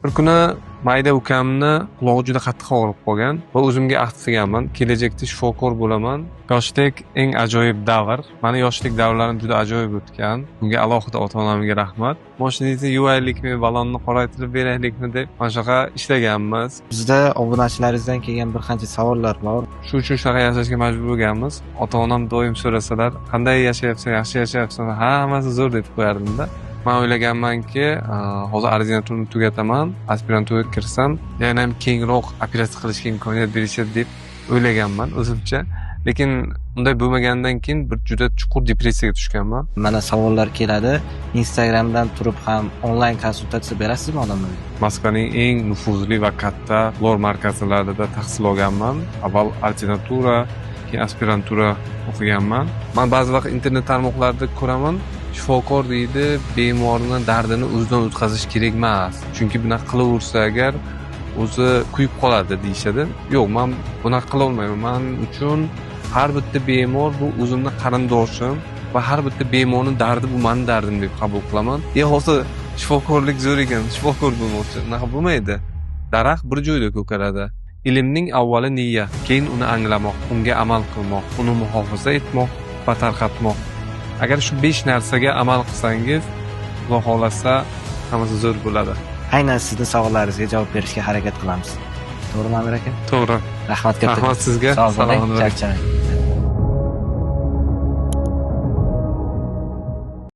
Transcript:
Bir kuni mayda ukamni qulog'i juda qattiq og'rib qolgan va o'zimga ahd qilganman, kelajakda shifokor bo'laman. Yoshlik eng ajoyib davr. Mani yoshlik davrlarim juda ajoyib o'tgan. Bunga alohida ota-onamga rahmat. Mashinangizni yuvaylikmi, balonni qoraytirib beraylikmi deb mana shunaqa ishlaganmiz. Bizda obunachilaringizdan kelgan bir qancha savollar bor. Shu uchun shunaqa yashashga majbur bo'lganmiz. Ota-onam doim so'rasalar, qanday yashayapsan, yaxshi yashayapsan, hammasi zo'r deb qo'yardim-da. Men o'ylaganmanki, hozir ordinaturani tugataman, aspiranturaga kirsam, yana ham kengroq operatsiya qilishga imkoniyat berishadi deb o'ylaganman o'zimcha. Lekin unday bo'lmaganidan keyin bir juda chuqur depressiyaga tushganman. Mana savollar keladi. Instagramdan turib ham onlayn konsultatsiya berasizmi odamlarga? Moskvaning eng nufuzli va katta lor markazlarida tahsil olganman. Avval ordinatura, keyin aspirantura o'qiganman. Men ba'zi vaqt internet tarmoqlarida ko'raman, shifokor deydi, bemorning dardini o'zidan o'tkazish kerak emas. Chunki bunaqa qilaversa agar o'zi kuyib qoladi deyshadi. Yo'q, men bunaqa qila olmayman. Men uchun har bitta bemor bu o'zimning qarindoshim va har bitta bemorning dardi bu mening dardim deb qabul qilaman. Hozir shifokorlik zo'r ekan, shifokor bo'lmoqchi. Unaqa bo'lmaydi. Daraxt bir joyda ko'karadi. Ilmning avvali niyat, keyin uni anglamoq, unga amal qilmoq, uni muhofaza etmoq va tarqatmoq. Agar shu 5 narsaga amal qilsangiz, Xudo xolasa, hammasi zo'r bo'ladi. Aynan sizning savollaringizga javob berishga harakat qilamiz. To'g'rimi, Amir aka? To'g'ri. Rahmat katta. Rahmat sizga. Sog' bo'ling, charchamang.